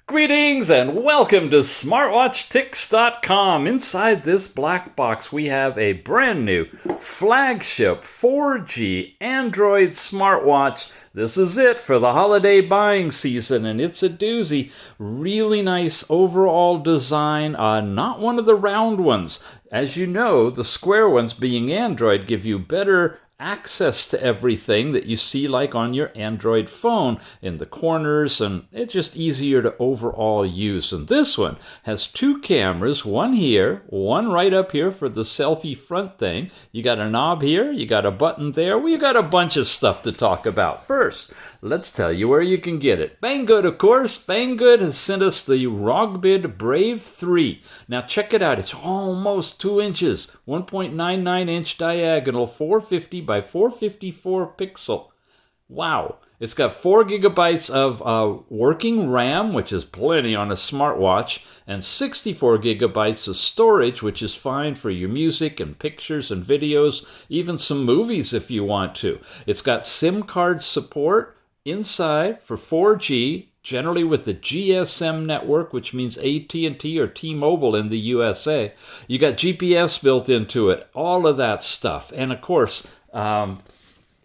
Greetings and welcome to smartwatchtics.com. Inside this black box we have a brand new flagship 4G Android smartwatch. This is it for the holiday buying season, and it's a doozy. Really nice overall design, not one of the round ones. As you know, the square ones, being Android, give you better access to everything that you see like on your Android phone in the corners, and it's just easier to overall use. And this one has two cameras, one here, one right up here for the selfie front thing. You got a knob here, you got a button there. We got a bunch of stuff to talk about. First, let's tell you where you can get it. Banggood, of course. Banggood has sent us the ROGBID BRAVE 3. Now check it out. It's almost 2 inches, 1.99 inch diagonal, 450 by 454 pixel. Wow. It's got 4 gigabytes of working RAM, which is plenty on a smartwatch, and 64 gigabytes of storage, which is fine for your music and pictures and videos, even some movies if you want to. It's got SIM card support inside for 4G, generally with the GSM network, which means AT&T or T-Mobile in the USA. You got GPS built into it, all of that stuff. And of course,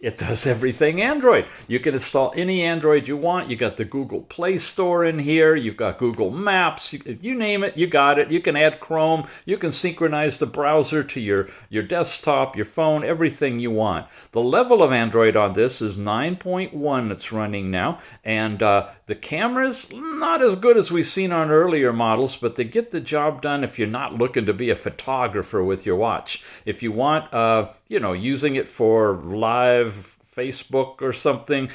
it does everything Android. You can install any Android you want. You got the Google Play Store in here. You've got Google Maps. You name it, you got it. You can add Chrome. You can synchronize the browser to your desktop, your phone, everything you want. The level of Android on this is 9.1 it's running now. And the camera's not as good as we've seen on earlier models, but they get the job done if you're not looking to be a photographer with your watch. If you want, using it for live Facebook or something,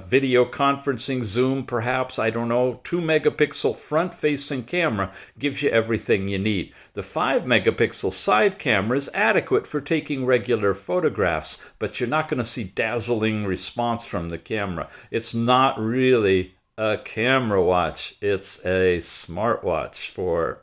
video conferencing, Zoom perhaps, I don't know, 2 megapixel front-facing camera gives you everything you need. The 5 megapixel side camera is adequate for taking regular photographs, but you're not going to see dazzling response from the camera. It's not really a camera watch. It's a smartwatch for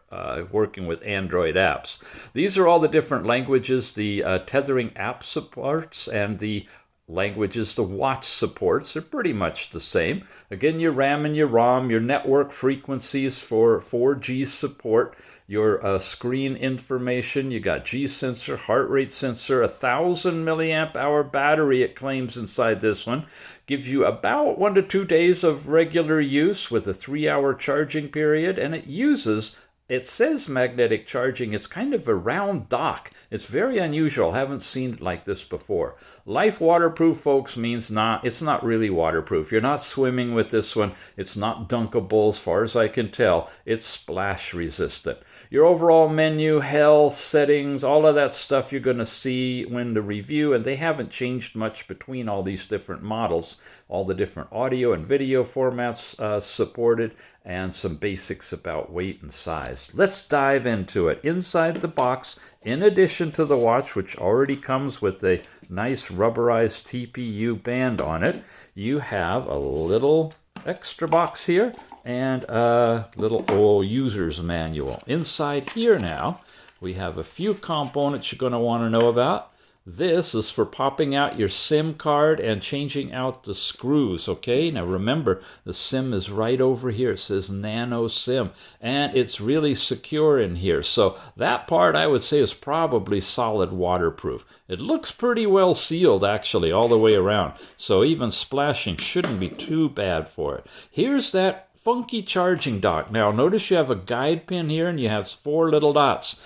working with Android apps. These are all the different languages the Tethering app supports, and the languages the watch supports are pretty much the same. Again, your RAM and your ROM, your network frequencies for 4G support, your screen information, you got G sensor, heart rate sensor, 1,000 milliamp hour battery it claims inside this one. Gives you about 1 to 2 days of regular use with a 3-hour charging period, and it says magnetic charging. It's kind of a round dock. It's very unusual. Haven't seen it like this before. Life waterproof, folks, means it's not really waterproof. You're not swimming with this one. It's not dunkable as far as I can tell. It's splash resistant. Your overall menu, health, settings, all of that stuff you're going to see when the review, and they haven't changed much between all these different models. All the different audio and video formats supported, and some basics about weight and size. Let's dive into it. Inside the box, in addition to the watch, which already comes with a nice rubberized TPU band on it, you have a little extra box here and a little user's manual. Inside here now, we have a few components you're going to want to know about. This is for popping out your SIM card and changing out the screws, okay? Now remember, the SIM is right over here. It says Nano SIM, and it's really secure in here. So that part, I would say, is probably solid waterproof. It looks pretty well sealed, actually, all the way around. So even splashing shouldn't be too bad for it. Here's that funky charging dock. Now notice you have a guide pin here, and you have 4 little dots.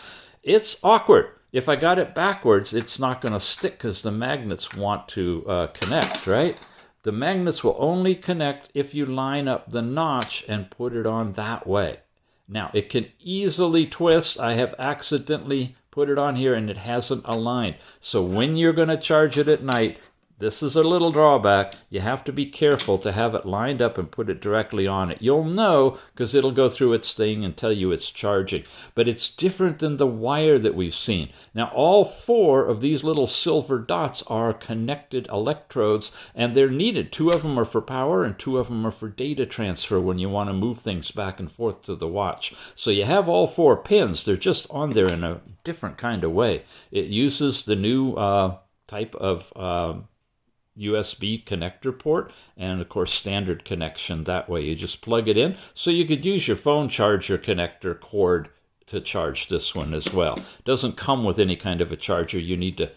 It's awkward. If I got it backwards, it's not going to stick because the magnets want to connect, right? The magnets will only connect if you line up the notch and put it on that way. Now, it can easily twist. I have accidentally put it on here and it hasn't aligned. So when you're going to charge it at night, this is a little drawback. You have to be careful to have it lined up and put it directly on it. You'll know because it'll go through its thing and tell you it's charging. But it's different than the wire that we've seen. Now, all 4 of these little silver dots are connected electrodes, and they're needed. 2 of them are for power and 2 of them are for data transfer when you want to move things back and forth to the watch. So you have all 4 pins. They're just on there in a different kind of way. It uses the new type of USB connector port, and of course standard connection. That way you just plug it in, so you could use your phone charger connector cord to charge this one as well. Doesn't come with any kind of a charger. You need to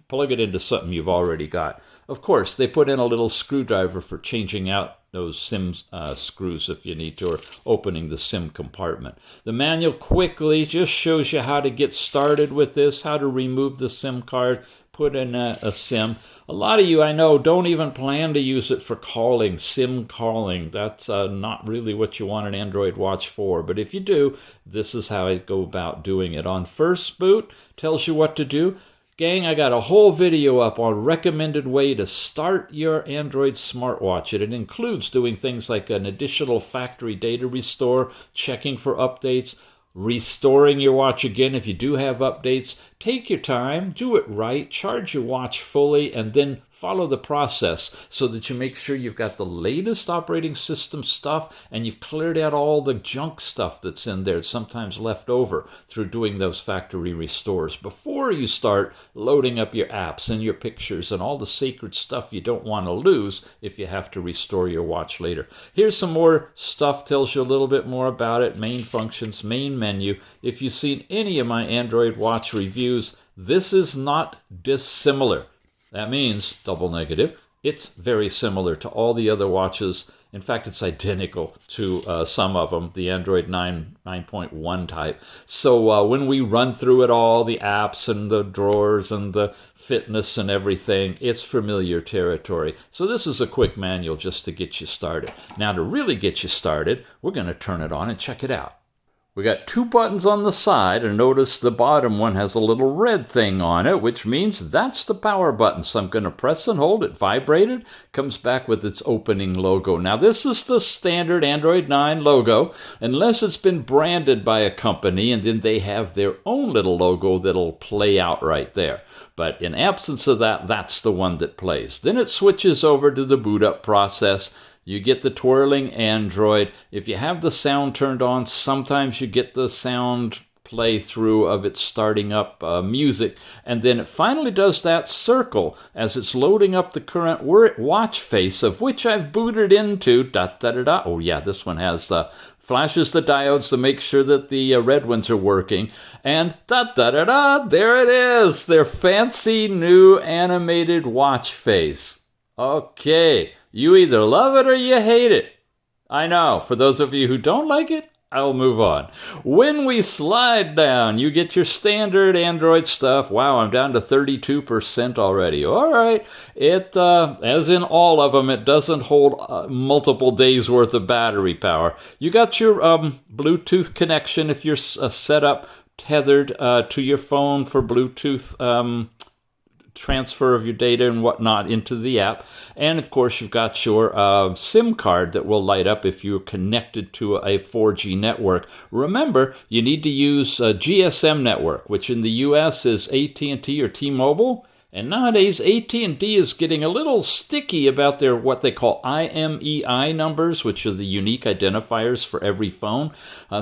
plug it into something you've already got. Of course, they put in a little screwdriver for changing out those SIM screws if you need to, or opening the SIM compartment. The manual quickly just shows you how to get started with this, how to remove the SIM card, put in a SIM. A lot of you, I know, don't even plan to use it for calling, SIM calling. That's not really what you want an Android watch for. But if you do, this is how I go about doing it. On first boot, tells you what to do. Gang, I got a whole video up on recommended way to start your Android smartwatch. It includes doing things like an additional factory data restore, checking for updates, restoring your watch again if you do have updates. Take your time, do it right, charge your watch fully, and then follow the process so that you make sure you've got the latest operating system stuff and you've cleared out all the junk stuff that's in there, sometimes left over through doing those factory restores before you start loading up your apps and your pictures and all the sacred stuff you don't want to lose if you have to restore your watch later. Here's some more stuff, tells you a little bit more about it. Main functions, main menu. If you've seen any of my Android watch reviews, this is not dissimilar. That means, double negative, it's very similar to all the other watches. In fact, it's identical to some of them, the Android 9.1 type. So when we run through it all, the apps and the drawers and the fitness and everything, it's familiar territory. So this is a quick manual just to get you started. Now, to really get you started, we're going to turn it on and check it out. We got two buttons on the side, and notice the bottom one has a little red thing on it, which means that's the power button. So I'm going to press and hold it, vibrate it, comes back with its opening logo. Now this is the standard Android 9 logo, unless it's been branded by a company, and then they have their own little logo that'll play out right there. But in absence of that, that's the one that plays. Then it switches over to the boot up process. You get the twirling Android. If you have the sound turned on, sometimes you get the sound play through of it starting up music. And then it finally does that circle as it's loading up the current watch face, of which I've booted into. Oh yeah, this one has flashes the diodes to make sure that the red ones are working. And there it is, their fancy new animated watch face. Okay. You either love it or you hate it. I know, for those of you who don't like it, I'll move on. When we slide down, you get your standard Android stuff. Wow, I'm down to 32% already. All right. It, as in all of them, it doesn't hold multiple days worth of battery power. You got your Bluetooth connection if you're set up tethered to your phone for Bluetooth transfer of your data and whatnot into the app. And of course, you've got your SIM card that will light up if you're connected to a 4G network. Remember, you need to use a GSM network, which in the US is AT&T or T-Mobile. And nowadays, AT&T is getting a little sticky about their what they call IMEI numbers, which are the unique identifiers for every phone.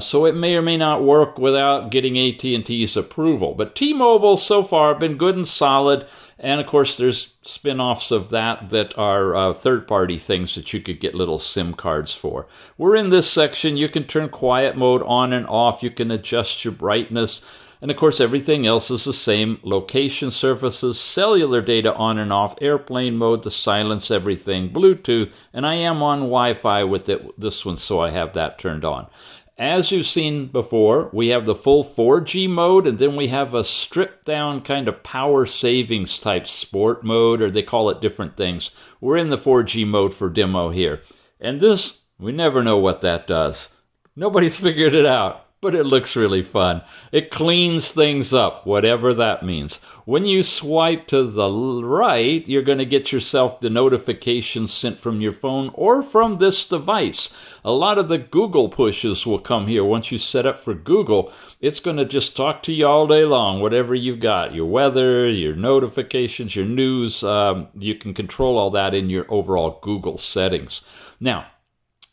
So it may or may not work without getting AT&T's approval. But T-Mobile so far have been good and solid. And of course, there's spin-offs of that are third-party things that you could get little SIM cards for. We're in this section. You can turn quiet mode on and off. You can adjust your brightness. And of course, everything else is the same. Location services, cellular data on and off, airplane mode to silence everything, Bluetooth, and I am on Wi-Fi with this one, so I have that turned on. As you've seen before, we have the full 4G mode, and then we have a stripped-down kind of power savings type sport mode, or they call it different things. We're in the 4G mode for demo here. And this, we never know what that does. Nobody's figured it out. But it looks really fun. It cleans things up, whatever that means. When you swipe to the right, you're going to get yourself the notifications sent from your phone or from this device. A lot of the Google pushes will come here. Once you set up for Google, it's going to just talk to you all day long, whatever you've got. Your weather, your notifications, your news. You can control all that in your overall Google settings. Now,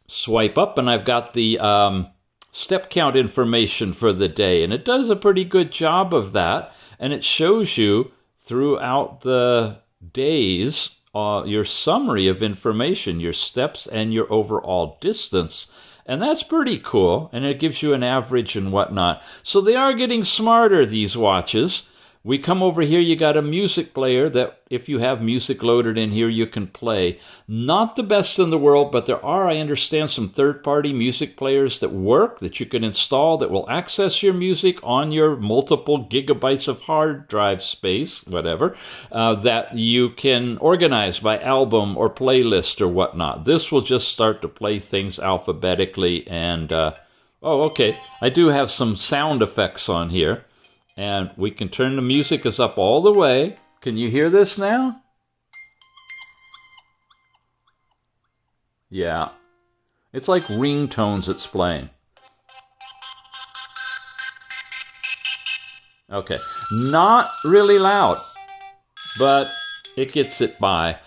swipe up and I've got the step count information for the day, and it does a pretty good job of that, and it shows you throughout the days your summary of information, your steps and your overall distance. And that's pretty cool, and it gives you an average and whatnot. So they are getting smarter, these watches. We come over here, you got a music player that if you have music loaded in here, you can play. Not the best in the world, but there are, I understand, some third-party music players that work, that you can install, that will access your music on your multiple gigabytes of hard drive space, whatever, that you can organize by album or playlist or whatnot. This will just start to play things alphabetically and, oh, okay, I do have some sound effects on here. And we can turn the music is up all the way. Can you hear this now? Yeah. It's like ringtones it's playing. Okay. Not really loud, but it gets it by.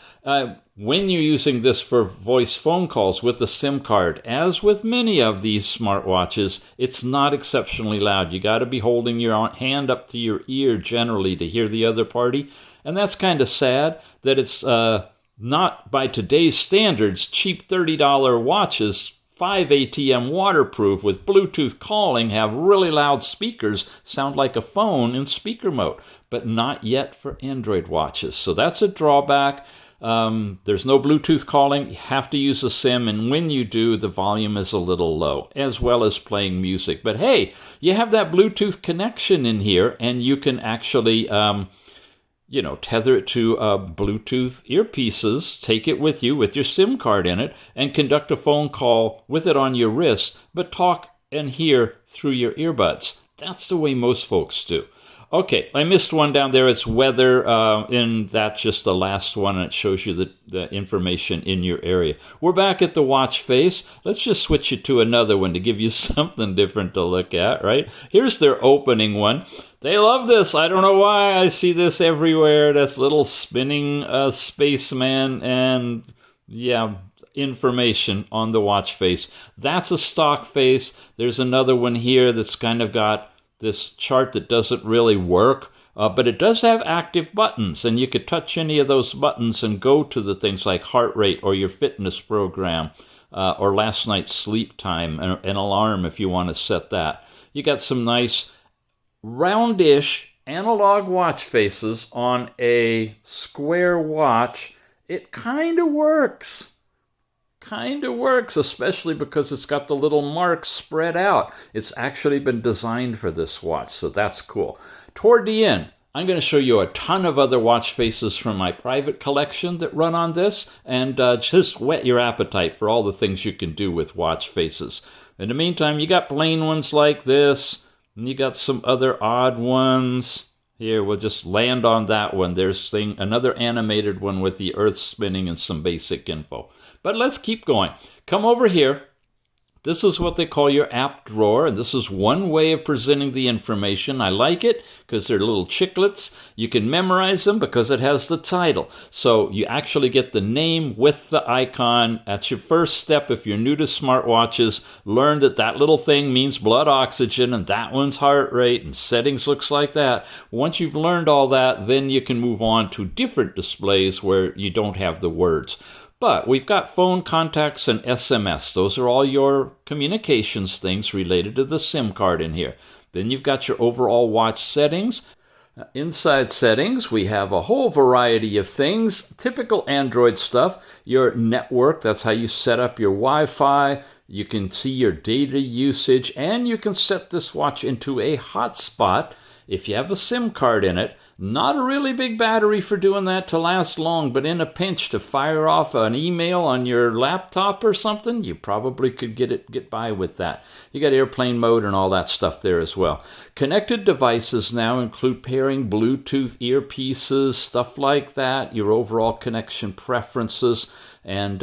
When you're using this for voice phone calls with the SIM card, as with many of these smartwatches, it's not exceptionally loud. You got to be holding your hand up to your ear generally to hear the other party. And that's kind of sad that it's not, by today's standards, cheap $30 watches, 5 ATM waterproof with Bluetooth calling, have really loud speakers, sound like a phone in speaker mode, but not yet for Android watches. So that's a drawback. There's no Bluetooth calling. You have to use a SIM, and when you do, the volume is a little low, as well as playing music. But hey, you have that Bluetooth connection in here, and you can actually, tether it to Bluetooth earpieces, take it with you with your SIM card in it, and conduct a phone call with it on your wrist, but talk and hear through your earbuds. That's the way most folks do. Okay, I missed one down there. It's weather, and that's just the last one, and it shows you the information in your area. We're back at the watch face. Let's just switch it to another one to give you something different to look at, right? Here's their opening one. They love this. I don't know why. I see this everywhere. That's little spinning spaceman and, yeah, information on the watch face. That's a stock face. There's another one here that's kind of got this chart that doesn't really work, but it does have active buttons, and you could touch any of those buttons and go to the things like heart rate or your fitness program or last night's sleep time, an alarm if you want to set that. You got some nice roundish analog watch faces on a square watch. It kind of works. Especially because it's got the little marks spread out. It's actually been designed for this watch, so that's cool. Toward the end, I'm going to show you a ton of other watch faces from my private collection that run on this, and just whet your appetite for all the things you can do with watch faces. In the meantime, you got plain ones like this, and you got some other odd ones. Here, we'll just land on that one. There's another animated one with the Earth spinning and some basic info. But let's keep going. Come over here. This is what they call your app drawer, and this is one way of presenting the information. I like it because they're little chiclets. You can memorize them because it has the title. So you actually get the name with the icon. That's your first step if you're new to smartwatches. Learn that little thing means blood oxygen, and that one's heart rate, and settings looks like that. Once you've learned all that, then you can move on to different displays where you don't have the words. But we've got phone contacts and SMS. Those are all your communications things related to the SIM card in here. Then you've got your overall watch settings. Inside settings, we have a whole variety of things. Typical Android stuff. Your network, that's how you set up your Wi-Fi. You can see your data usage, and you can set this watch into a hotspot if you have a SIM card in it. Not a really big battery for doing that to last long, but in a pinch to fire off an email on your laptop or something, you probably could get by with that. You got airplane mode and all that stuff there as well. Connected devices now include pairing Bluetooth earpieces, stuff like that, your overall connection preferences, and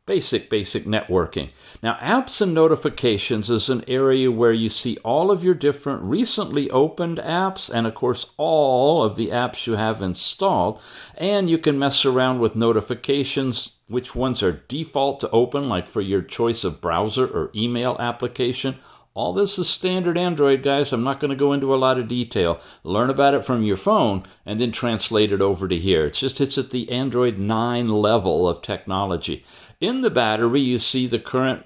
basic networking. Now, apps and notifications is an area where you see all of your different recently opened apps, and of course all of the apps you have installed, and you can mess around with notifications, which ones are default to open, like for your choice of browser or email application. All this is standard Android, guys. I'm not going to go into a lot of detail. Learn about it from your phone and then translate it over to here. It's at the Android 9 level of technology. In the battery, you see the current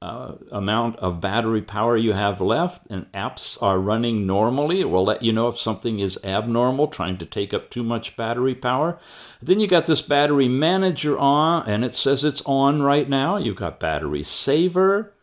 amount of battery power you have left, and apps are running normally. It will let you know if something is abnormal, trying to take up too much battery power. Then you got this battery manager on, and it says it's on right now. You've got battery saver.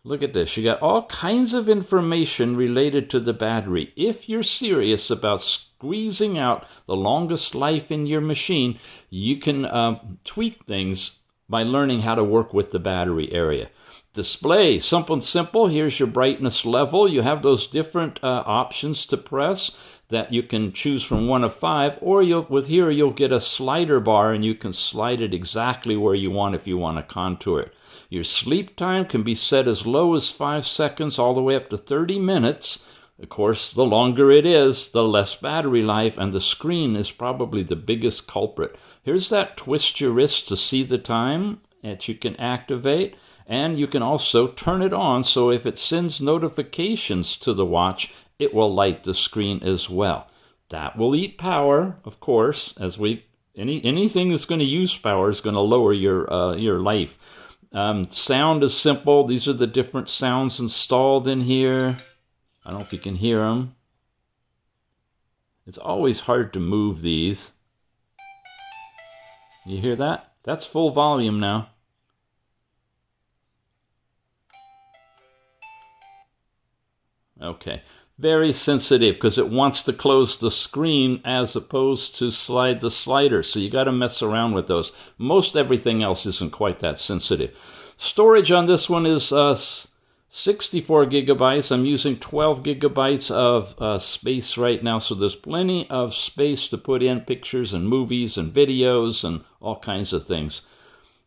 Look at this. You got all kinds of information related to the battery. If you're serious about squeezing out the longest life in your machine, you can tweak things by learning how to work with the battery area. Display, something simple. Here's your brightness level. You have those different options to press that you can choose from 1 of 5, or you'll get a slider bar and you can slide it exactly where you want if you want to contour it. Your sleep time can be set as low as 5 seconds all the way up to 30 minutes. Of course, the longer it is, the less battery life, and the screen is probably the biggest culprit. Here's that twist your wrist to see the time that you can activate. And you can also turn it on, so if it sends notifications to the watch, it will light the screen as well. That will eat power, of course, as anything that's going to use power is going to lower your life. Sound is simple. These are the different sounds installed in here. I don't know if you can hear them. It's always hard to move these. You hear that? That's full volume now. Okay, very sensitive because it wants to close the screen as opposed to slide the slider. So you got to mess around with those. Most everything else isn't quite that sensitive. Storage on this one is 64 gigabytes. I'm using 12 gigabytes of space right now. So there's plenty of space to put in pictures and movies and videos and all kinds of things.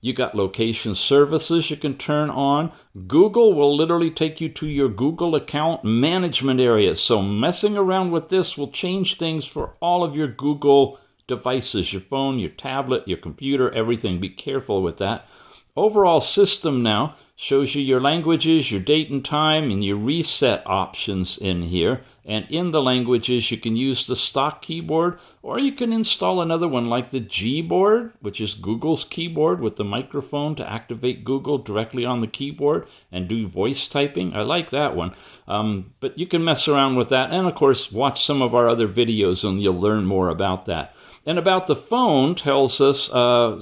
You got location services you can turn on. Google will literally take you to your Google account management area. So messing around with this will change things for all of your Google devices, your phone, your tablet, your computer, everything. Be careful with that. Overall system now shows you your languages, your date and time, and your reset options in here. And in the languages, you can use the stock keyboard, or you can install another one like the Gboard, which is Google's keyboard with the microphone to activate Google directly on the keyboard and do voice typing. I like that one. But you can mess around with that. And of course, watch some of our other videos and you'll learn more about that. And about the phone tells us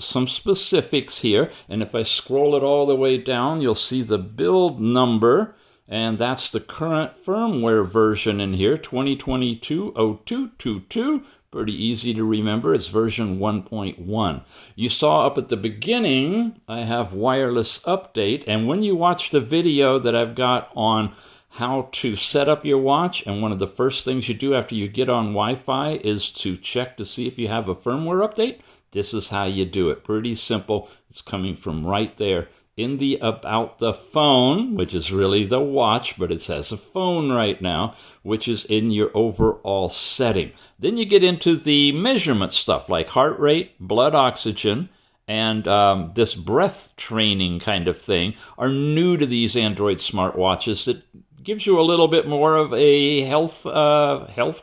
some specifics here. And if I scroll it all the way down, you'll see the build number. And that's the current firmware version in here, 2022-0222. Pretty easy to remember. It's version 1.1. You saw up at the beginning, I have wireless update. And when you watch the video that I've got on how to set up your watch, and one of the first things you do after you get on Wi-Fi is to check to see if you have a firmware update. This is how you do it. Pretty simple. It's coming from right there in the About the Phone, which is really the watch, but it says a phone right now, which is in your overall setting. Then you get into the measurement stuff like heart rate, blood oxygen, and this breath training kind of thing are new to these Android smartwatches. It gives you a little bit more of a health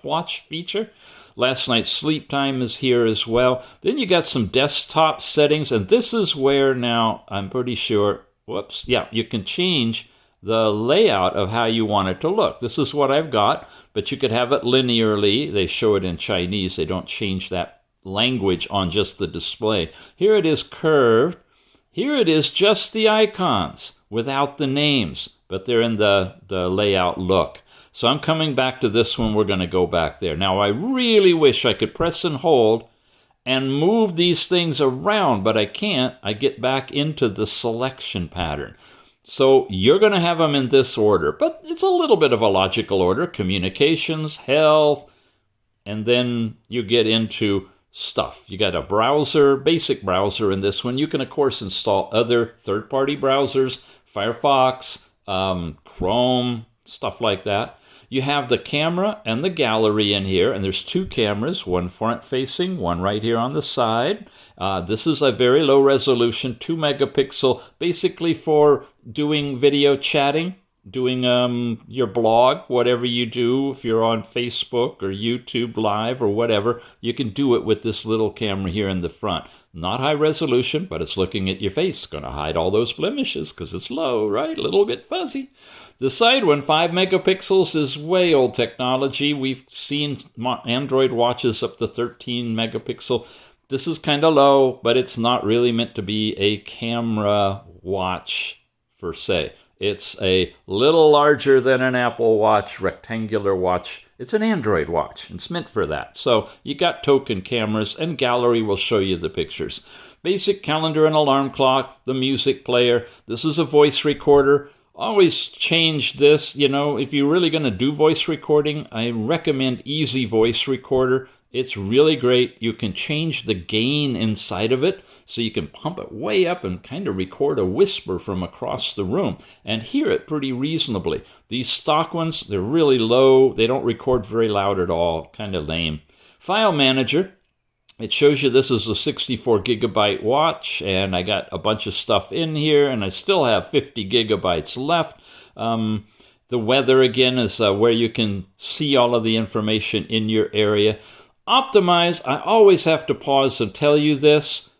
watch feature. Last night's sleep time is here as well. Then you got some desktop settings, and this is where now I'm pretty sure, you can change the layout of how you want it to look. This is what I've got, but you could have it linearly. They show it in Chinese. They don't change that language on just the display. Here it is curved. Here it is just the icons without the names, but they're in the layout look. So I'm coming back to this one. We're going to go back there. Now, I really wish I could press and hold and move these things around, but I can't. I get back into the selection pattern. So you're going to have them in this order, but it's a little bit of a logical order. Communications, health, and then you get into stuff. You got a browser, basic browser in this one. You can, of course, install other third-party browsers, Firefox, Chrome, stuff like that. You have the camera and the gallery in here, and there's two cameras, one front-facing, one right here on the side. This is a very low resolution, 2 megapixel, basically for doing video chatting. doing your blog, whatever you do. If you're on Facebook or YouTube Live or whatever, you can do it with this little camera here in the front. Not high resolution, but it's looking at your face. Going to hide all those blemishes because it's low, right? A little bit fuzzy. The side one, 5 megapixels, is way old technology. We've seen Android watches up to 13 megapixel. This is kind of low, but it's not really meant to be a camera watch per se. It's a little larger than an Apple Watch, rectangular watch. It's an Android watch. It's meant for that. So you got token cameras, and gallery will show you the pictures. Basic calendar and alarm clock, the music player. This is a voice recorder. Always change this. You know, if you're really going to do voice recording, I recommend Easy Voice Recorder. It's really great. You can change the gain inside of it, so you can pump it way up and kind of record a whisper from across the room and hear it pretty reasonably. These stock ones, they're really low. They don't record very loud at all. Kind of lame. File manager. It shows you this is a 64 gigabyte watch, and I got a bunch of stuff in here, and I still have 50 gigabytes left. The weather, again, is where you can see all of the information in your area. Optimize, I always have to pause and tell you this.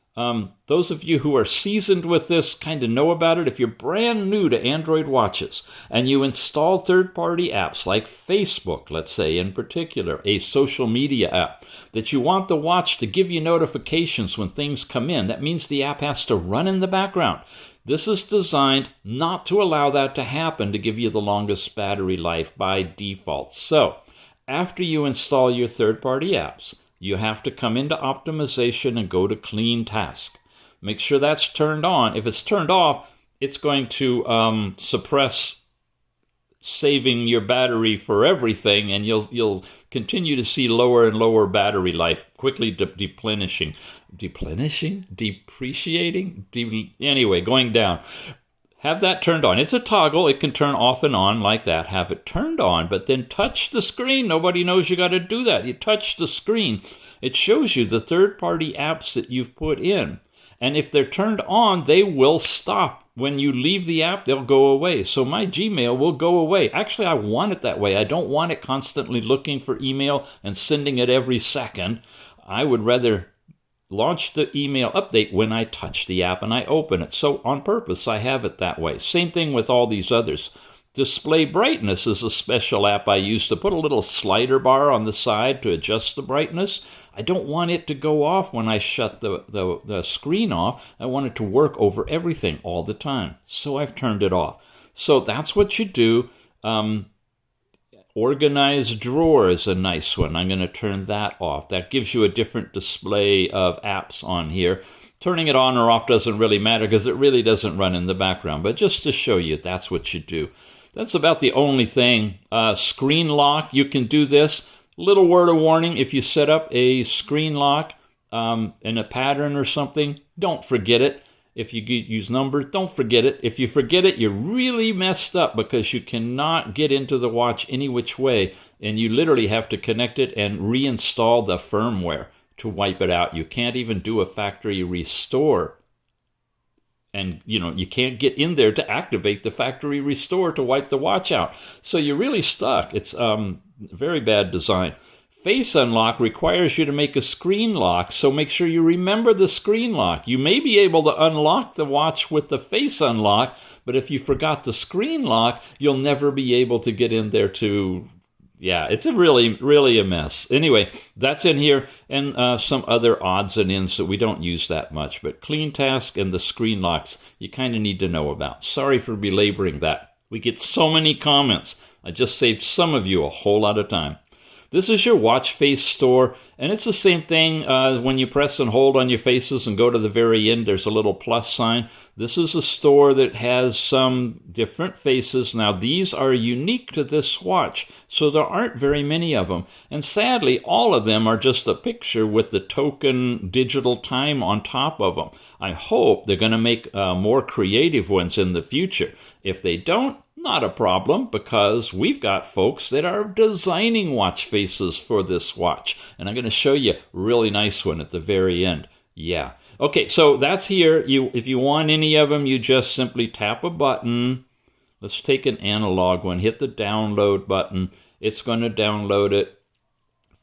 Those of you who are seasoned with this kind of know about it. If you're brand new to Android watches and you install third-party apps like Facebook, let's say in particular, a social media app, that you want the watch to give you notifications when things come in, that means the app has to run in the background. This is designed not to allow that to happen, to give you the longest battery life by default. So, after you install your third-party apps, you have to come into optimization and go to clean task. Make sure that's turned on. If it's turned off, it's going to suppress saving your battery for everything, and you'll continue to see lower and lower battery life, quickly depreciating, anyway, going down. Have that turned on. It's a toggle. It can turn off and on like that. Have it turned on, but then touch the screen. Nobody knows you got to do that. You touch the screen. It shows you the third-party apps that you've put in. And if they're turned on, they will stop. When you leave the app, they'll go away. So my Gmail will go away. Actually, I want it that way. I don't want it constantly looking for email and sending it every second. I would rather launch the email update when I touch the app and I open it. So on purpose, I have it that way. Same thing with all these others. Display brightness is a special app I use to put a little slider bar on the side to adjust the brightness. I don't want it to go off when I shut the screen off. I want it to work over everything all the time. So I've turned it off. So that's what you do. Organize drawer is a nice one. I'm going to turn that off. That gives you a different display of apps on here. Turning it on or off doesn't really matter because it really doesn't run in the background. But just to show you, that's what you do. That's about the only thing. Screen lock, you can do this. Little word of warning, if you set up a screen lock in a pattern or something, don't forget it. If you use numbers, don't forget it. If you forget it, you're really messed up because you cannot get into the watch any which way, and you literally have to connect it and reinstall the firmware to wipe it out. You can't even do a factory restore. And, you can't get in there to activate the factory restore to wipe the watch out. So you're really stuck. It's very bad design. Face unlock requires you to make a screen lock, so make sure you remember the screen lock. You may be able to unlock the watch with the face unlock, but if you forgot the screen lock, you'll never be able to get in there to... Yeah, it's a really a mess. Anyway, that's in here, and some other odds and ends that we don't use that much. But clean task and the screen locks, you kind of need to know about. Sorry for belaboring that. We get so many comments. I just saved some of you a whole lot of time. This is your watch face store, and it's the same thing when you press and hold on your faces and go to the very end, there's a little plus sign. This is a store that has some different faces. Now, these are unique to this watch, so there aren't very many of them. And sadly, all of them are just a picture with the token digital time on top of them. I hope they're going to make more creative ones in the future. If they don't, not a problem, because we've got folks that are designing watch faces for this watch. And I'm going to show you a really nice one at the very end. Yeah. Okay, so that's here. If you want any of them, you just simply tap a button, Let's take an analog one. Hit the download button. It's going to download it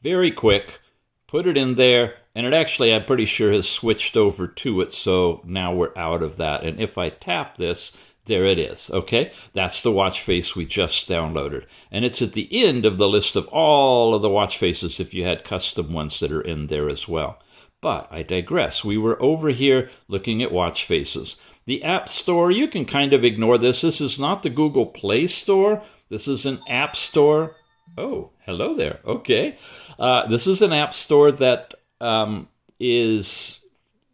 very quick. Put it in there, and it actually, I'm pretty sure, has switched over to it, so now we're out of that. And if I tap this, there it is, okay? That's the watch face we just downloaded. And it's at the end of the list of all of the watch faces if you had custom ones that are in there as well. But I digress. We were over here looking at watch faces. The App Store, you can kind of ignore this. This is not the Google Play Store. This is an App Store. Oh, hello there. Okay. This is an App Store that is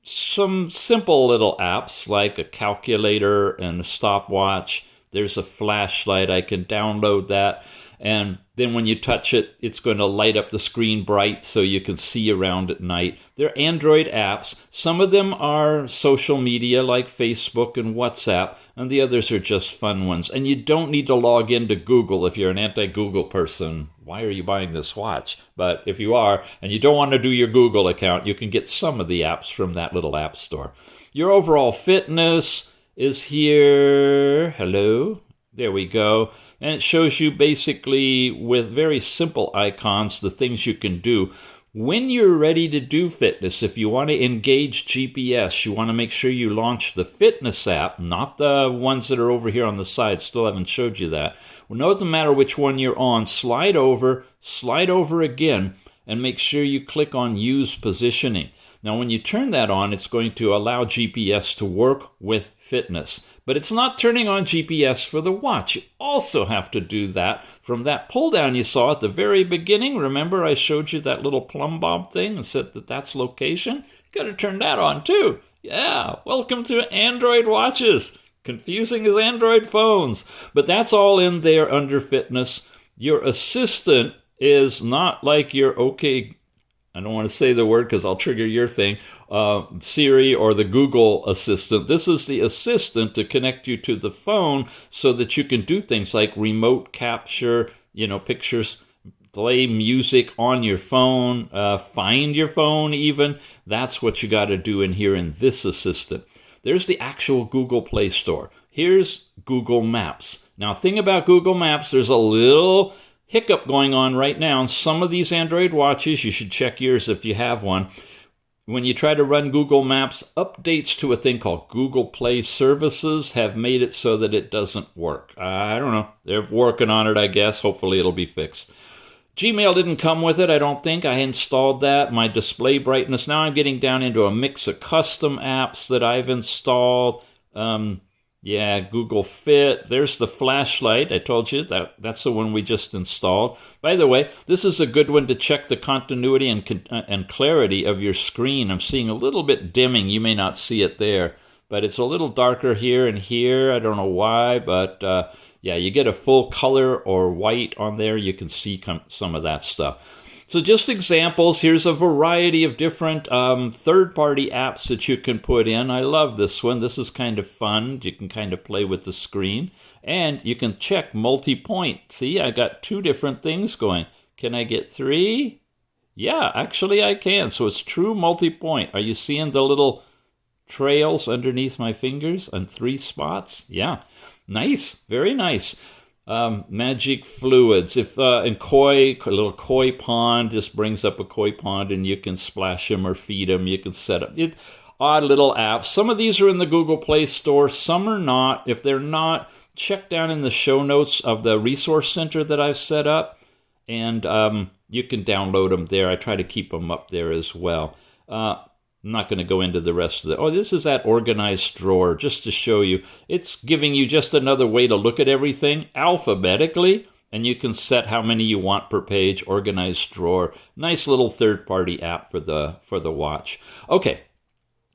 some simple little apps like a calculator and a stopwatch. There's a flashlight. I can download that. And then when you touch it, it's going to light up the screen bright so you can see around at night. They're Android apps. Some of them are social media like Facebook and WhatsApp, and the others are just fun ones. And you don't need to log into Google if you're an anti-Google person. Why are you buying this watch? But if you are, and you don't want to do your Google account, you can get some of the apps from that little app store. Your overall fitness is here. Hello. There we go. And it shows you basically with very simple icons the things you can do. When you're ready to do fitness, if you want to engage GPS, you want to make sure you launch the fitness app, not the ones that are over here on the side. Still haven't showed you that. Well, no, it doesn't matter which one you're on. Slide over again, and make sure you click on Use Positioning. Now, when you turn that on, it's going to allow GPS to work with fitness. But it's not turning on GPS for the watch. You also have to do that from that pull down you saw at the very beginning. Remember I showed you that little plumb bob thing and said that that's location? You got to turn that on too. Yeah, welcome to Android watches. Confusing as Android phones. But that's all in there under fitness. Your assistant is not like your I don't want to say the word because I'll trigger your thing, Siri or the Google Assistant. This is the assistant to connect you to the phone so that you can do things like remote capture, pictures, play music on your phone, find your phone even. That's what you got to do in here in this assistant. There's the actual Google Play Store. Here's Google Maps. Now, thing about Google Maps, there's a little hiccup going on right now. In some of these Android watches, you should check yours if you have one. When you try to run Google Maps, updates to a thing called Google Play Services have made it so that it doesn't work. I don't know. They're working on it, I guess. Hopefully it'll be fixed. Gmail didn't come with it, I don't think. I installed that. My display brightness. Now I'm getting down into a mix of custom apps that I've installed. Google Fit. There's the flashlight. I told you that's the one we just installed. By the way, this is a good one to check the continuity and clarity of your screen. I'm seeing a little bit dimming. You may not see it there, but it's a little darker here and here. I don't know why, but you get a full color or white on there. You can see some of that stuff. So just examples, here's a variety of different third-party apps that you can put in. I love this one. This is kind of fun. You can kind of play with the screen. And you can check multi-point. See, I got 2 different things going. Can I get 3? Yeah, actually I can. So it's true multi-point. Are you seeing the little trails underneath my fingers on 3 spots? Yeah, nice, very nice. Magic fluids. If in a little koi pond, just brings up a koi pond and you can splash them or feed them. You can set up odd little apps. Some of these are in the Google Play Store. Some are not. If they're not, check down in the show notes of the resource center that I've set up, and you can download them there. I try to keep them up there as well. I'm not going to go into the rest of it. This is that organized drawer, just to show you. It's giving you just another way to look at everything alphabetically, and you can set how many you want per page. Organized drawer. Nice little third-party app for the watch. Okay,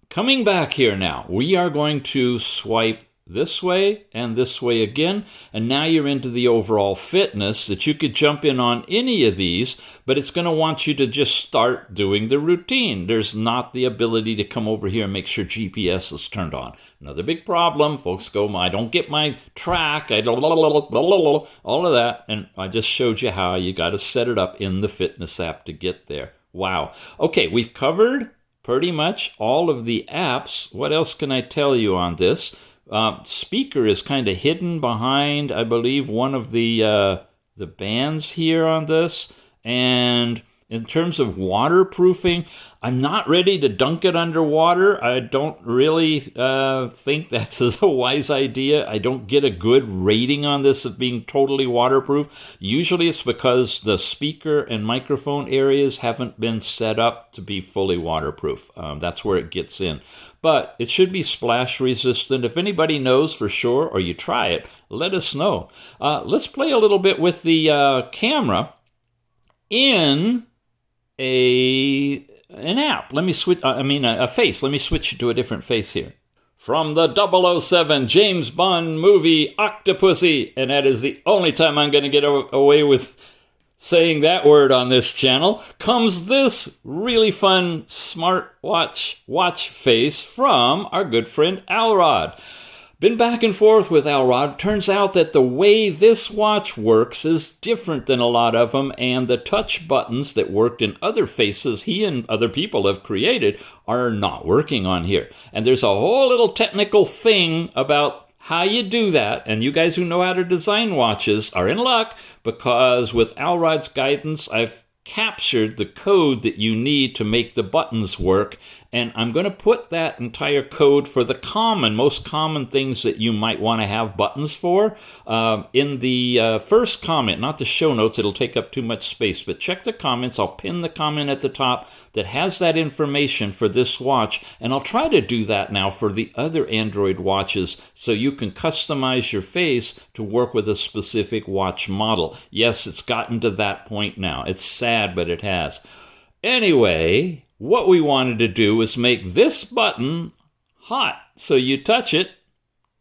coming back here now, we are going to swipe this way and this way again, and now you're into the overall fitness that you could jump in on any of these, but it's going to want you to just start doing the routine. There's not the ability to come over here and make sure GPS is turned on. Another big problem, folks go, I don't get my track, all of that, and I just showed you how you got to set it up in the fitness app to get there. Wow. Okay, we've covered pretty much all of the apps. What else can I tell you on this? Speaker is kind of hidden behind, I believe, one of the bands here on this. And in terms of waterproofing, I'm not ready to dunk it underwater. I don't really think that's a wise idea. I don't get a good rating on this of being totally waterproof. Usually it's because the speaker and microphone areas haven't been set up to be fully waterproof. That's where it gets in. But it should be splash resistant. If anybody knows for sure, or you try it, let us know. Let's play a little bit with the camera in an app. Let me switch, a face. Let me switch to a different face here. From the 007 James Bond movie Octopussy, and that is the only time I'm going to get away with saying that word on this channel, comes this really fun smartwatch watch face from our good friend Alrod. Been back and forth with Alrod. Turns out that the way this watch works is different than a lot of them, and the touch buttons that worked in other faces he and other people have created are not working on here. And there's a whole little technical thing about how you do that, and you guys who know how to design watches are in luck, because with Alrod's guidance, I've captured the code that you need to make the buttons work, and I'm going to put that entire code for the most common things that you might want to have buttons for in the first comment, not the show notes. It'll take up too much space, but check the comments. I'll pin the comment at the top that has that information for this watch, and I'll try to do that now for the other Android watches so you can customize your face to work with a specific watch model. Yes, it's gotten to that point now. It's sad, but it has. Anyway, what we wanted to do was make this button hot. So you touch it.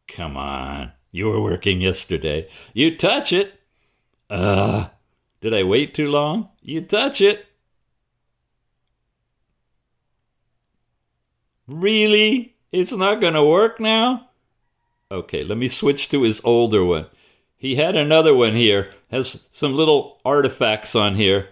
Come on, you were working yesterday. You touch it. Did I wait too long? You touch it. Really? It's not going to work now? Okay, let me switch to his older one. He had another one here. Has some little artifacts on here.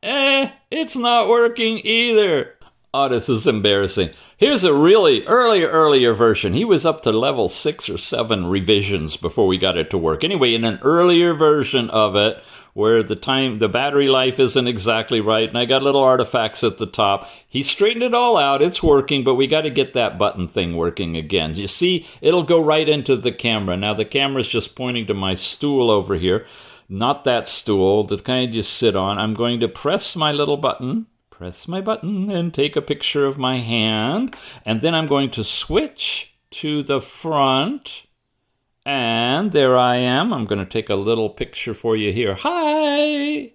It's not working either. Oh, this is embarrassing. Here's a really earlier version. He was up to level 6 or 7 revisions before we got it to work. Anyway, in an earlier version of it, where the battery life isn't exactly right, and I got little artifacts at the top. He straightened it all out. It's working, but we got to get that button thing working again. You see, it'll go right into the camera. Now, the camera's just pointing to my stool over here. Not that stool, the kind you sit on. I'm going to press my little button. Press my button and take a picture of my hand. And then I'm going to switch to the front. And there I am. I'm going to take a little picture for you here. Hi!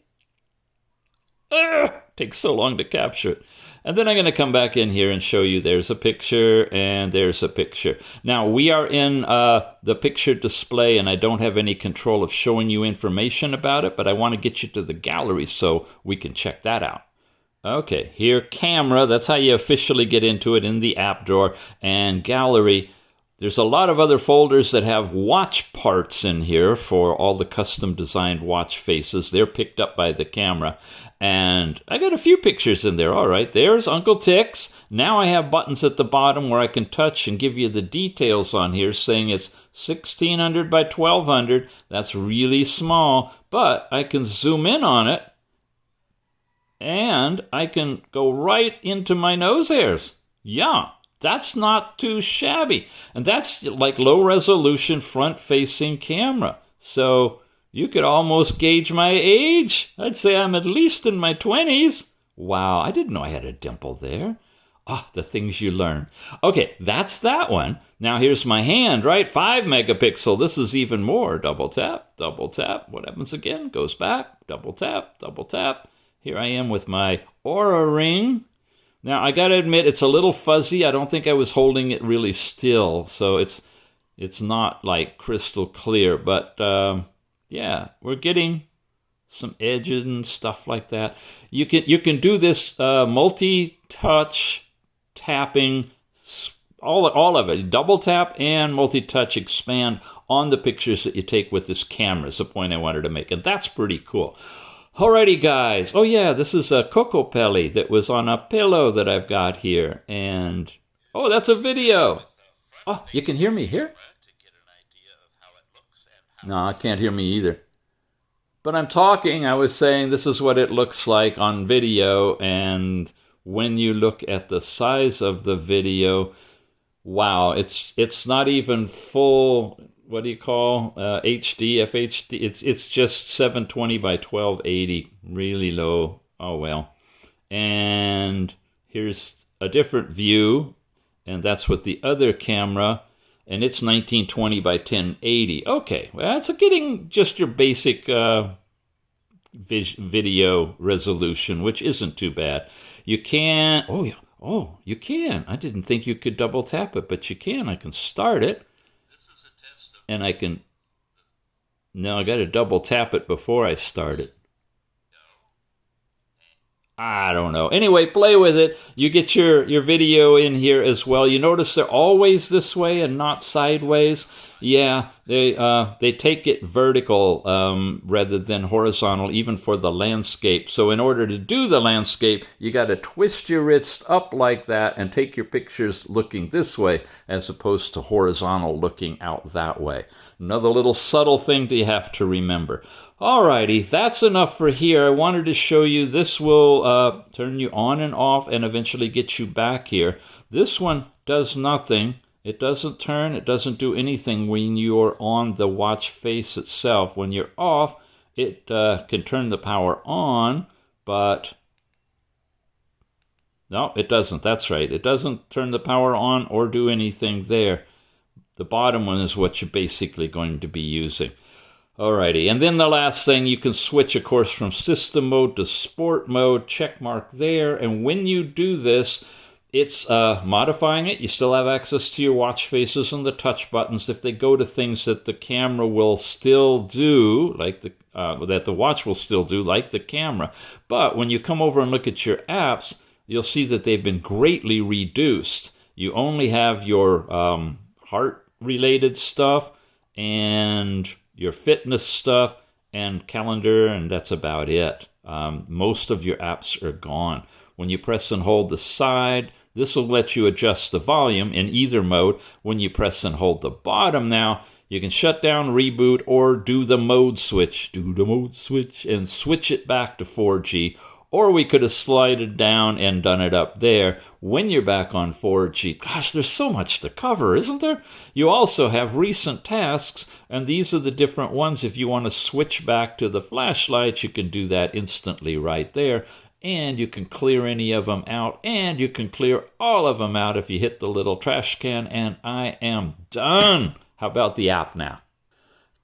Takes so long to capture it. And then I'm going to come back in here and show you there's a picture and there's a picture. Now, we are in the picture display, and I don't have any control of showing you information about it, but I want to get you to the gallery so we can check that out. Okay, here, camera. That's how you officially get into it in the app drawer. And gallery. There's a lot of other folders that have watch parts in here for all the custom designed watch faces. They're picked up by the camera. And I got a few pictures in there. All right, there's Uncle Tix. Now I have buttons at the bottom where I can touch and give you the details on here, saying it's 1600 by 1200. That's really small, but I can zoom in on it and I can go right into my nose hairs. Yeah. That's not too shabby. And that's like low resolution front facing camera. So you could almost gauge my age. I'd say I'm at least in my 20s. Wow, I didn't know I had a dimple there. The things you learn. Okay, that's that one. Now here's my hand, right? 5 megapixel. This is even more. Double tap, double tap. What happens again? Goes back, double tap, double tap. Here I am with my Oura ring. Now, I got to admit, it's a little fuzzy. I don't think I was holding it really still, so it's not like crystal clear. But, yeah, we're getting some edges and stuff like that. You can do this multi-touch tapping, all of it. Double tap and multi-touch expand on the pictures that you take with this camera is the point I wanted to make, and that's pretty cool. Alrighty, guys. Oh, yeah, this is a Coco Pelli that was on a pillow that I've got here. And, Oh, that's a video. Oh, you can hear me here? No, I can't hear me either. But I'm talking, I was saying this is what it looks like on video, and when you look at the size of the video, wow, it's not even full, what do you call, HD, FHD, it's just 720 by 1280, really low. Oh well. And here's a different view, and that's with the other camera, and it's 1920 by 1080. Okay, well, that's getting just your basic video resolution, which isn't too bad. You can, oh yeah, oh, you can. I didn't think you could double tap it, but you can. I can start it. This is a test of, and I can, no, I got to double tap it before I start it. I don't know. Anyway, play with it. You get your video in here as well. You notice they're always this way and not sideways. Yeah, they take it vertical rather than horizontal, even for the landscape. So in order to do the landscape, you got to twist your wrist up like that and take your pictures looking this way as opposed to horizontal looking out that way. Another little subtle thing that you have to remember. Alrighty, that's enough for here. I wanted to show you, this will turn you on and off and eventually get you back here. This one does nothing. It doesn't turn, it doesn't do anything when you're on the watch face itself. When you're off, it can turn the power on, but no, it doesn't. That's right. It doesn't turn the power on or do anything there. The bottom one is what you're basically going to be using. Alrighty, and then the last thing, you can switch, of course, from system mode to sport mode, check mark there, and when you do this, it's modifying it. You still have access to your watch faces and the touch buttons if they go to things that the camera will still do, like that the watch will still do, like the camera. But when you come over and look at your apps, you'll see that they've been greatly reduced. You only have your heart-related stuff and your fitness stuff and calendar, and that's about it. Most of your apps are gone. When you press and hold the side, this will let you adjust the volume in either mode. When you press and hold the bottom now, you can shut down, reboot, or do the mode switch. Do the mode switch and switch it back to 4G. Or we could have slided down and done it up there when you're back on 4G. Gosh, there's so much to cover, isn't there? You also have recent tasks, and these are the different ones. If you want to switch back to the flashlight, you can do that instantly right there. And you can clear any of them out, and you can clear all of them out if you hit the little trash can, and I am done. How about the app now?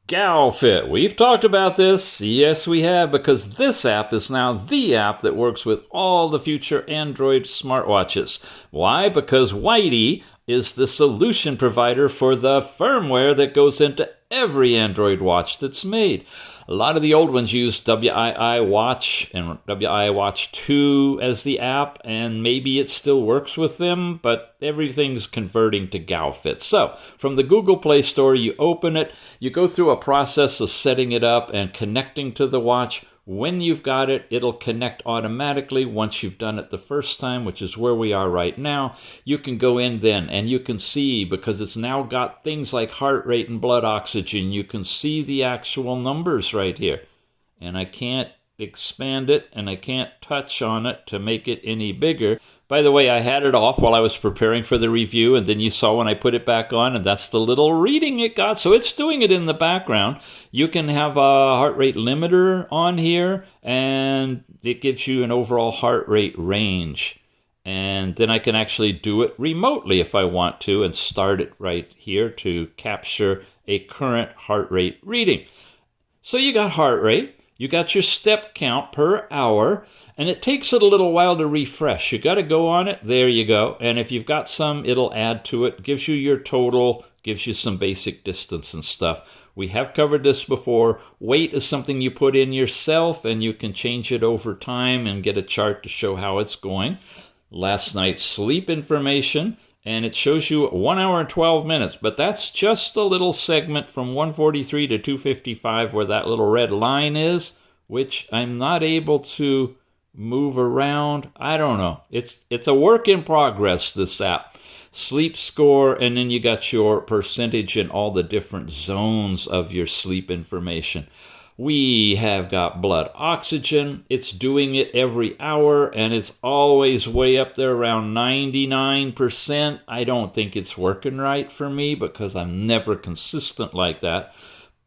GalFit. We've talked about this. Yes, we have, because this app is now the app that works with all the future Android smartwatches. Why? Because Whitey is the solution provider for the firmware that goes into every Android watch that's made. A lot of the old ones use WII Watch and WII Watch 2 as the app, and maybe it still works with them, but everything's converting to GalFit. So, from the Google Play Store, you open it, you go through a process of setting it up and connecting to the watch. When you've got it, it'll connect automatically once you've done it the first time, which is where we are right now. You can go in then and you can see, because it's now got things like heart rate and blood oxygen, you can see the actual numbers right here. And I can't expand it and I can't touch on it to make it any bigger. By the way, I had it off while I was preparing for the review, and then you saw when I put it back on, and that's the little reading it got. So it's doing it in the background. You can have a heart rate limiter on here, and it gives you an overall heart rate range. And then I can actually do it remotely if I want to, and start it right here to capture a current heart rate reading. So you got heart rate, you got your step count per hour, and it takes it a little while to refresh. You got to go on it. There you go. And if you've got some, it'll add to it. Gives you your total, gives you some basic distance and stuff. We have covered this before. Weight is something you put in yourself, and you can change it over time and get a chart to show how it's going. Last night's sleep information, and it shows you 1 hour and 12 minutes. But that's just a little segment from 1:43 to 2:55 where that little red line is, which I'm not able to move around. I don't know. It's a work in progress, this app. sleep score, and then you got your percentage in all the different zones of your sleep information. We have got blood oxygen. It's doing it every hour, and it's always way up there around 99%. I don't think it's working right for me because I'm never consistent like that.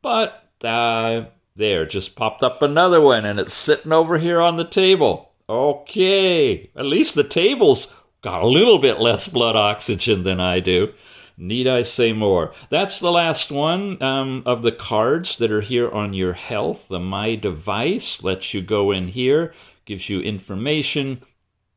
But there, just popped up another one, and it's sitting over here on the table. Okay, at least the table's got a little bit less blood oxygen than I do. Need I say more? That's the last one of the cards that are here on your health. The My Device lets you go in here, gives you information,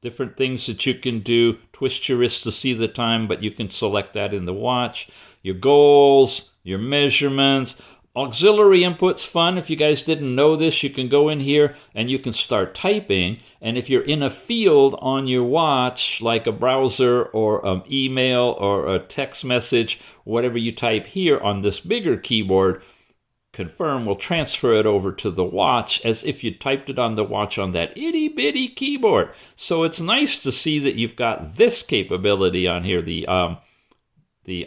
different things that you can do. Twist your wrist to see the time, but you can select that in the watch. Your goals, your measurements. Auxiliary input's fun. If you guys didn't know this, you can go in here and you can start typing. And if you're in a field on your watch, like a browser or an email or a text message, whatever you type here on this bigger keyboard, confirm will transfer it over to the watch as if you typed it on the watch on that itty bitty keyboard. So it's nice to see that you've got this capability on here, the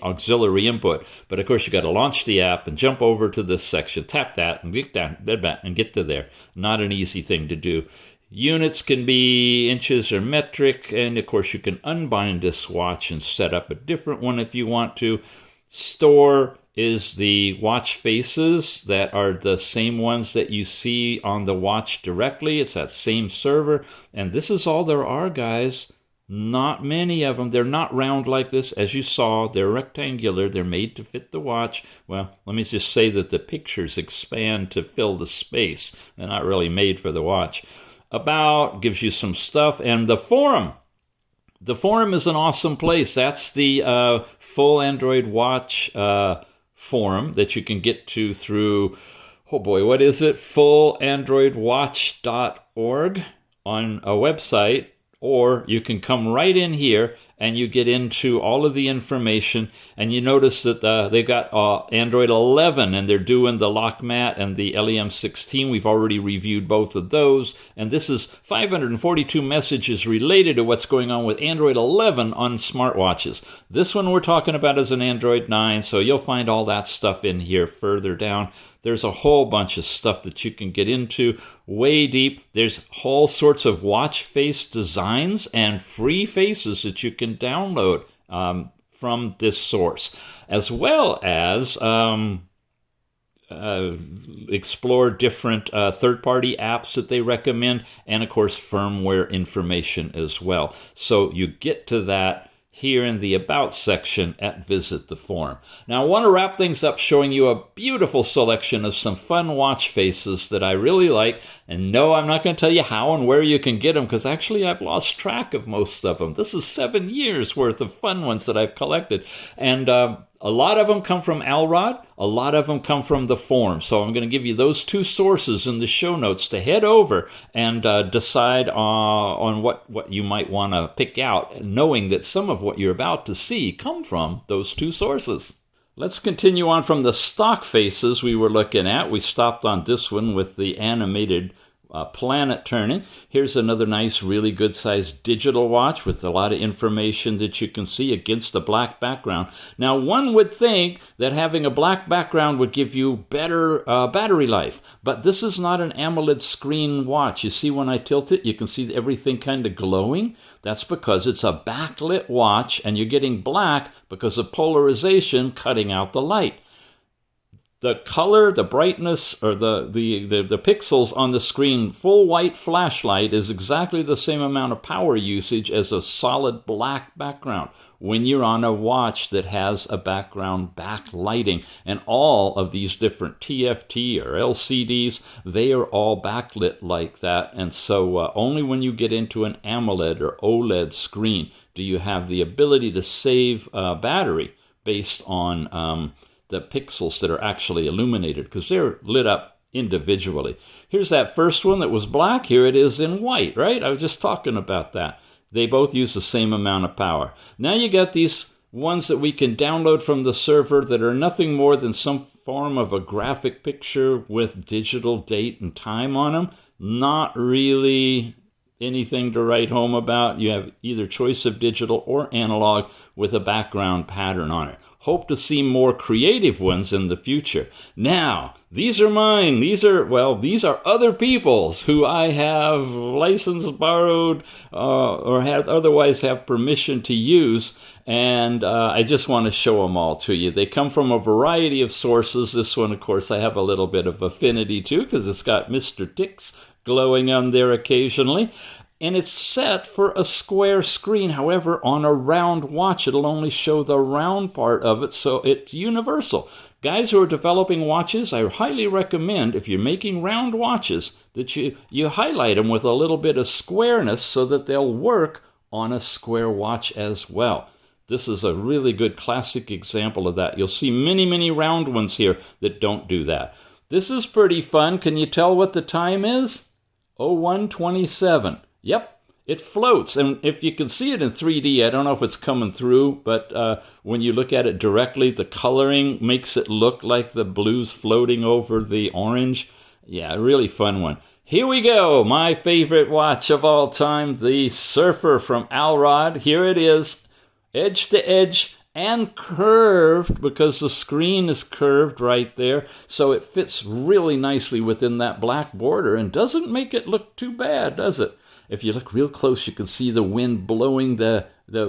auxiliary input. But of course, you got to launch the app and jump over to this section, tap that, and get down and get to there. Not an easy thing to do. Units can be inches or metric, and of course, you can unbind this watch and set up a different one if you want to. Store is the watch faces that are the same ones that you see on the watch directly. It's that same server, and this is all there are, guys. Not many of them. They're not round like this. As you saw, they're rectangular. They're made to fit the watch. Well, let me just say that the pictures expand to fill the space. They're not really made for the watch. About gives you some stuff. And the forum. The forum is an awesome place. That's the full Android watch forum that you can get to through, oh boy, what is it? fullandroidwatch.org on a website. Or you can come right in here and you get into all of the information, and you notice that they've got Android 11, and they're doing the LockMat and the LEM16. We've already reviewed both of those, and this is 542 messages related to what's going on with Android 11 on smartwatches. This one we're talking about is an Android 9, so you'll find all that stuff in here further down. There's a whole bunch of stuff that you can get into way deep. There's all sorts of watch face designs and free faces that you can download from this source, as well as explore different third-party apps that they recommend, and of course firmware information as well. So you get to that here in the About section at Visit the Forum. Now, I want to wrap things up showing you a beautiful selection of some fun watch faces that I really like. And no, I'm not going to tell you how and where you can get them, because actually I've lost track of most of them. This is 7 years worth of fun ones that I've collected. And a lot of them come from Alrod. A lot of them come from the forum. So I'm going to give you those two sources in the show notes to head over and decide on what you might want to pick out, knowing that some of what you're about to see come from those two sources. Let's continue on from the stock faces we were looking at. We stopped on this one with the animated planet turning. Here's another nice, really good sized digital watch with a lot of information that you can see against a black background. Now, one would think that having a black background would give you better battery life, but this is not an AMOLED screen watch. You see when I tilt it, you can see everything kind of glowing. That's because it's a backlit watch, and you're getting black because of polarization cutting out the light. The color, the brightness, or the pixels on the screen, full white flashlight is exactly the same amount of power usage as a solid black background when you're on a watch that has a background backlighting. And all of these different TFT or LCDs, they are all backlit like that. And so only when you get into an AMOLED or OLED screen do you have the ability to save battery based on the pixels that are actually illuminated, because they're lit up individually. Here's that first one that was black. Here it is in white, right? I was just talking about that. They both use the same amount of power. Now you got these ones that we can download from the server that are nothing more than some form of a graphic picture with digital date and time on them. Not really anything to write home about. You have either choice of digital or analog with a background pattern on it. Hope to see more creative ones in the future. Now, these are mine. These are other people's who I have licensed, borrowed, or otherwise have permission to use. And I just want to show them all to you. They come from a variety of sources. This one, of course, I have a little bit of affinity to because it's got Mr. Ticks glowing on there occasionally. And it's set for a square screen. However, on a round watch, it'll only show the round part of it, so it's universal. Guys who are developing watches, I highly recommend, if you're making round watches, that you highlight them with a little bit of squareness so that they'll work on a square watch as well. This is a really good classic example of that. You'll see many, many round ones here that don't do that. This is pretty fun. Can you tell what the time is? 01:27. Yep, it floats. And if you can see it in 3D, I don't know if it's coming through, but when you look at it directly, the coloring makes it look like the blue's floating over the orange. Yeah, a really fun one. Here we go, my favorite watch of all time, the Surfer from ROGBID. Here it is, edge to edge and curved because the screen is curved right there. So it fits really nicely within that black border and doesn't make it look too bad, does it? If you look real close, you can see the wind blowing the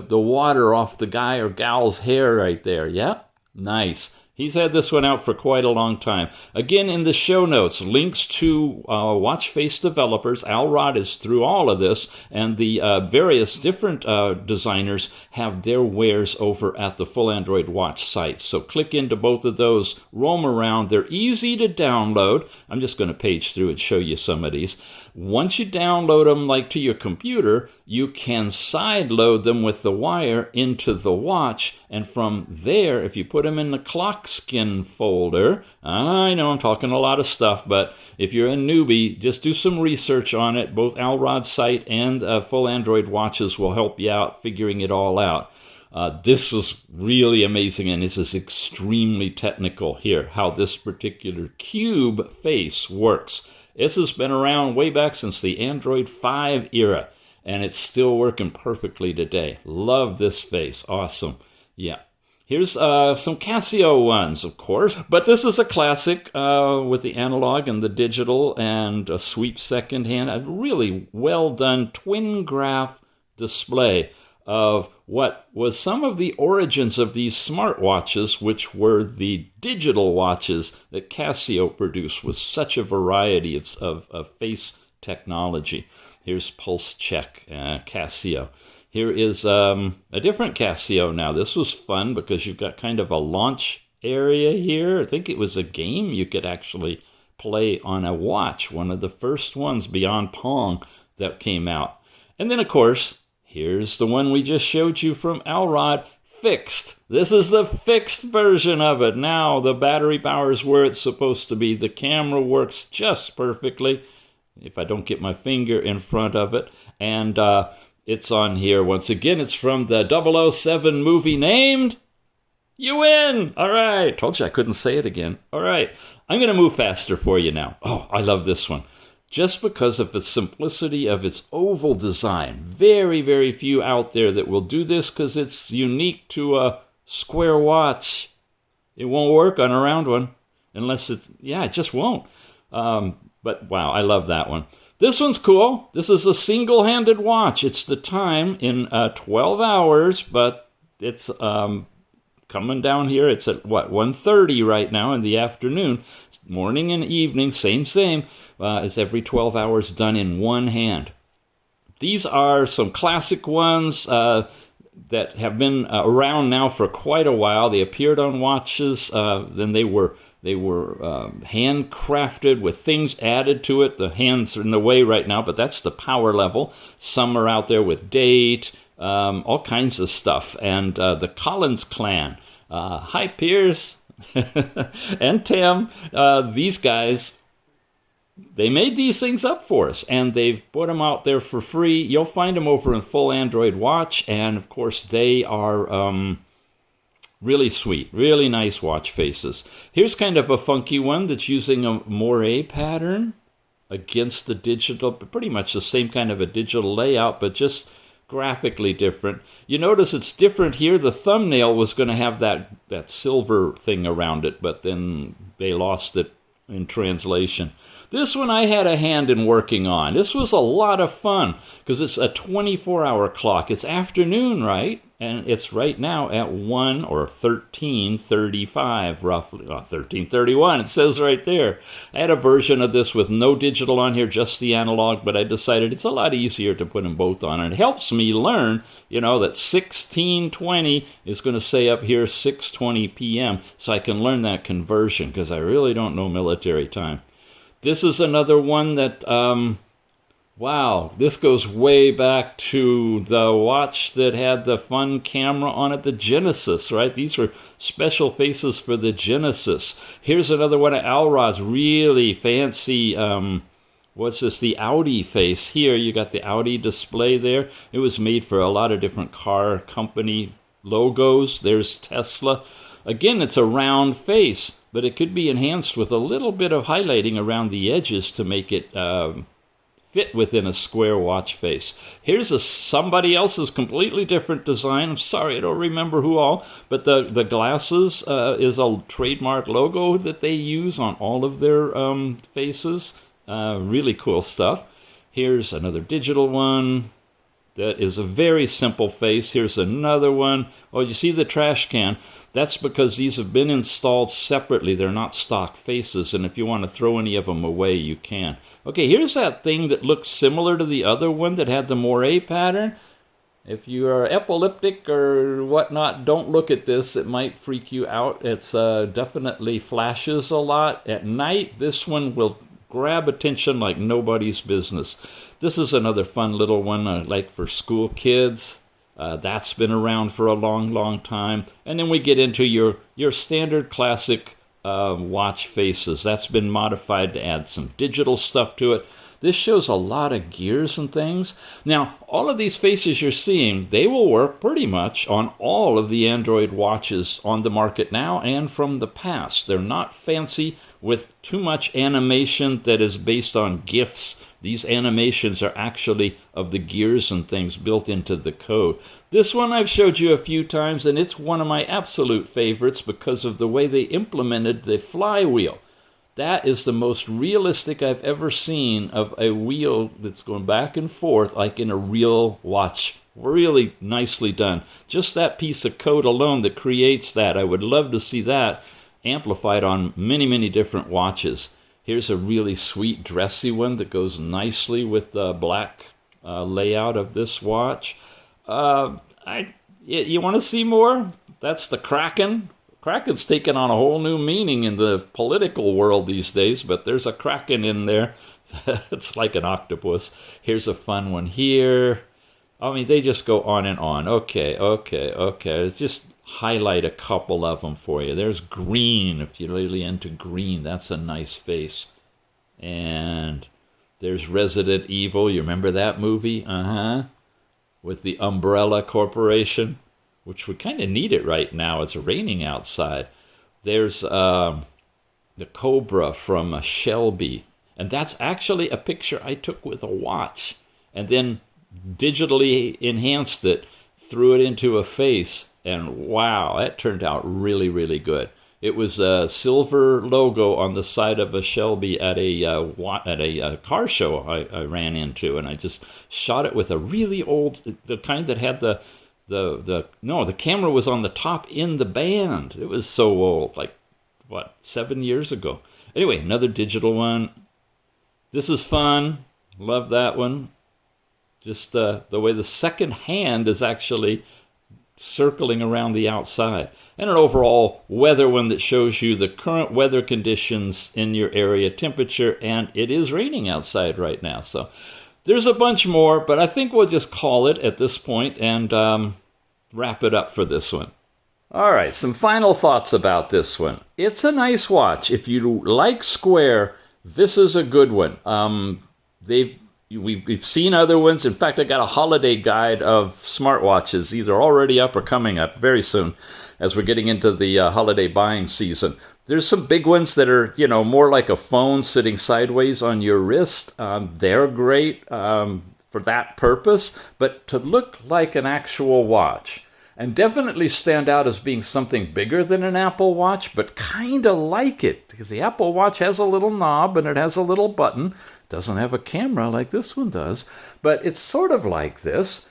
water off the guy or gal's hair right there. Yeah, nice. He's had this one out for quite a long time. Again, in the show notes, links to watch face developers. ROGBID is through all of this, and the various different designers have their wares over at the Full Android Watch site. So click into both of those, roam around. They're easy to download. I'm just going to page through and show you some of these. Once you download them like to your computer, you can side load them with the wire into the watch, and from there, if you put them in the clock skin folder, I know I'm talking a lot of stuff, but if you're a newbie, just do some research on it. Both ROGBID site and Full Android Watches will help you out figuring it all out. This was really amazing, and this is extremely technical here, how this particular cube face works. This has been around way back since the Android 5 era, and it's still working perfectly today. Love this face. Awesome. Yeah. Here's some Casio ones, of course, but this is a classic with the analog and the digital and a sweep second hand. A really well done twin graph display of what was some of the origins of these smartwatches, which were the digital watches that Casio produced with such a variety of face technology. Here's Pulse Check, Casio. Here is a different Casio now. This was fun because you've got kind of a launch area here. I think it was a game you could actually play on a watch, one of the first ones beyond Pong that came out. And then, of course, here's the one we just showed you from ROGBID, fixed. This is the fixed version of it. Now the battery power is where it's supposed to be. The camera works just perfectly if I don't get my finger in front of it. And it's on here. Once again, it's from the 007 movie named... You win! All right. Told you I couldn't say it again. All right. I'm going to move faster for you now. Oh, I love this one. Just because of the simplicity of its oval design. Very, very few out there that will do this because it's unique to a square watch. It won't work on a round one unless it's, yeah, it just won't. But wow, I love that one. This one's cool. This is a single-handed watch. It's the time in 12 hours, but it's coming down here. It's at, 1:30 right now in the afternoon. Morning and evening, same. It's every 12 hours done in one hand. These are some classic ones that have been around now for quite a while. They appeared on watches. Then they were handcrafted with things added to it. The hands are in the way right now, but that's the power level. Some are out there with date, all kinds of stuff. And the Collins clan, hi Piers and Tim, these guys, they made these things up for us, and they've put them out there for free. You'll find them over in Full Android Watch, and of course they are really sweet, really nice watch faces. Here's kind of a funky one that's using a moire pattern. against the digital, pretty much the same kind of a digital layout, but just graphically different. You notice it's different here. The thumbnail was going to have that silver thing around it, but then they lost it in translation. This one I had a hand in working on. This was a lot of fun because it's a 24-hour clock. It's afternoon, right? And it's right now at 1 or 13:35 roughly. 13:31, it says right there. I had a version of this with no digital on here, just the analog, but I decided it's a lot easier to put them both on. And it helps me learn, that 1620 is going to say up here 6:20 p.m. so I can learn that conversion because I really don't know military time. This is another one that, wow, this goes way back to the watch that had the fun camera on it, the Genesis, right? These were special faces for the Genesis. Here's another one of Alrod's really fancy, what's this, the Audi face. Here you got the Audi display there. It was made for a lot of different car company logos. There's Tesla. Again, it's a round face, but it could be enhanced with a little bit of highlighting around the edges to make it fit within a square watch face. Here's somebody else's completely different design. I'm sorry, I don't remember who all, but the glasses is a trademark logo that they use on all of their faces. Really cool stuff. Here's another digital one. That is a very simple face. Here's another one. Oh, you see the trash can? That's because these have been installed separately. They're not stock faces, and if you want to throw any of them away, you can. Okay, here's that thing that looks similar to the other one that had the moire pattern. If you are epileptic or whatnot, don't look at this. It might freak you out. It's definitely flashes a lot. At night, this one will grab attention like nobody's business. This is another fun little one, like for school kids. That's been around for a long, long time. And then we get into your standard classic watch faces. That's been modified to add some digital stuff to it. This shows a lot of gears and things. Now, all of these faces you're seeing, they will work pretty much on all of the Android watches on the market now and from the past. They're not fancy with too much animation that is based on GIFs. These animations are actually of the gears and things built into the code. This one I've showed you a few times, and it's one of my absolute favorites because of the way they implemented the flywheel. That is the most realistic I've ever seen of a wheel that's going back and forth like in a real watch. Really nicely done. Just that piece of code alone that creates that. I would love to see that amplified on many, many different watches. Here's a really sweet dressy one that goes nicely with the black layout of this watch. You want to see more? That's the Kraken. Kraken's taken on a whole new meaning in the political world these days, but there's a Kraken in there. It's like an octopus. Here's a fun one here. I mean, they just go on and on. Okay. Let's just highlight a couple of them for you. There's green, if you're really into green. That's a nice face. And there's Resident Evil. You remember that movie? With the Umbrella Corporation, which we kind of need it right now. It's raining outside. There's the Cobra from Shelby. And that's actually a picture I took with a watch and then digitally enhanced it, threw it into a face, and wow, that turned out really, really good. It was a silver logo on the side of a Shelby at a car show I ran into, and I just shot it with a really old, the kind that had the camera was on the top in the band. It was so old, like, 7 years ago. Anyway, another digital one. This is fun. Love that one. Just the way the second hand is actually circling around the outside. And an overall weather one that shows you the current weather conditions in your area, temperature, and it is raining outside right now. So there's a bunch more, but I think we'll just call it at this point and wrap it up for this one. All right, some final thoughts about this one. It's a nice watch. If you like square, this is a good one. We've seen other ones. In fact, I got a holiday guide of smartwatches, either already up or coming up very soon. as we're getting into the holiday buying season. There's some big ones that are, more like a phone sitting sideways on your wrist. They're great for that purpose, but to look like an actual watch and definitely stand out as being something bigger than an Apple Watch, but kind of like it, because the Apple Watch has a little knob and it has a little button. Doesn't have a camera like this one does, but it's sort of like this.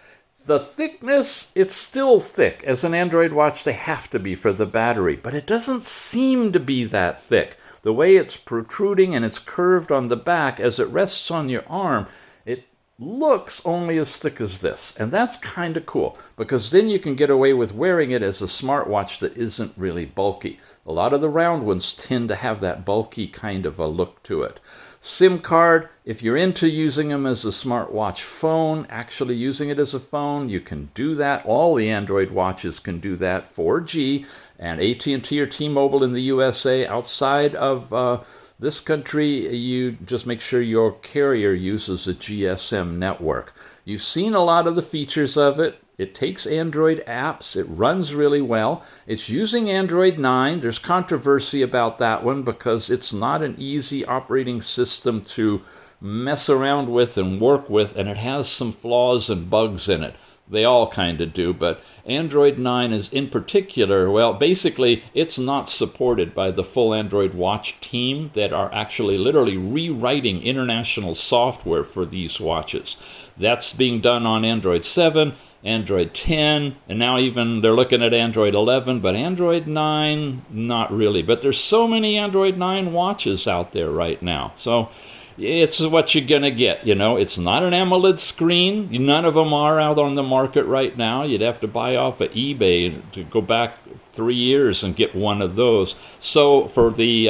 The thickness, it's still thick. As an Android watch, they have to be for the battery, but it doesn't seem to be that thick. The way it's protruding and it's curved on the back as it rests on your arm, it looks only as thick as this. And that's kind of cool, because then you can get away with wearing it as a smartwatch that isn't really bulky. A lot of the round ones tend to have that bulky kind of a look to it. SIM card, if you're into using them as a smartwatch phone, actually using it as a phone, you can do that. All the Android watches can do that. 4G and AT&T or T-Mobile in the USA. Outside of this country, you just make sure your carrier uses a GSM network. You've seen a lot of the features of it. It takes Android apps. It runs really well. It's using Android 9. There's controversy about that one because it's not an easy operating system to mess around with and work with, and it has some flaws and bugs in it. They all kind of do, but Android 9 is in particular, well, basically, it's not supported by the full Android watch team that are actually literally rewriting international software for these watches. That's being done on Android 7, Android 10, and now even they're looking at Android 11, but Android 9, not really. But there's so many Android 9 watches out there right now. So it's what you're going to get, It's not an AMOLED screen. None of them are out on the market right now. You'd have to buy off of eBay to go back 3 years and get one of those. So for the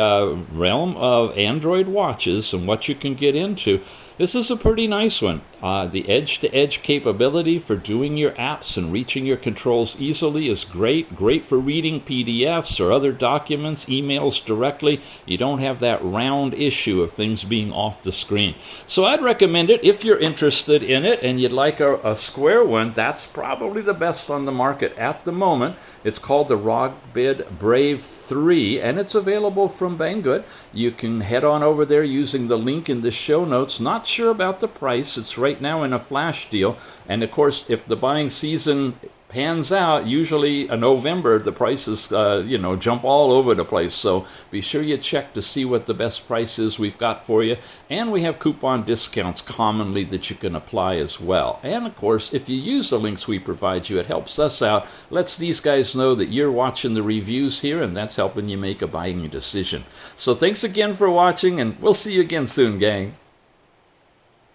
realm of Android watches and what you can get into, this is a pretty nice one. The edge-to-edge capability for doing your apps and reaching your controls easily is great. Great for reading PDFs or other documents, emails directly. You don't have that round issue of things being off the screen. So I'd recommend it if you're interested in it and you'd like a square one. That's probably the best on the market at the moment. It's called the ROGBID BRAVE 3, and it's available from Banggood. You can head on over there using the link in the show notes. Not sure about the price. It's right now in a flash deal. And of course, if the buying season pans out, usually in November, the prices, jump all over the place. So be sure you check to see what the best price is we've got for you. And we have coupon discounts commonly that you can apply as well. And of course, if you use the links we provide you, it helps us out, lets these guys know that you're watching the reviews here, and that's helping you make a buying decision. So thanks again for watching, and we'll see you again soon, gang.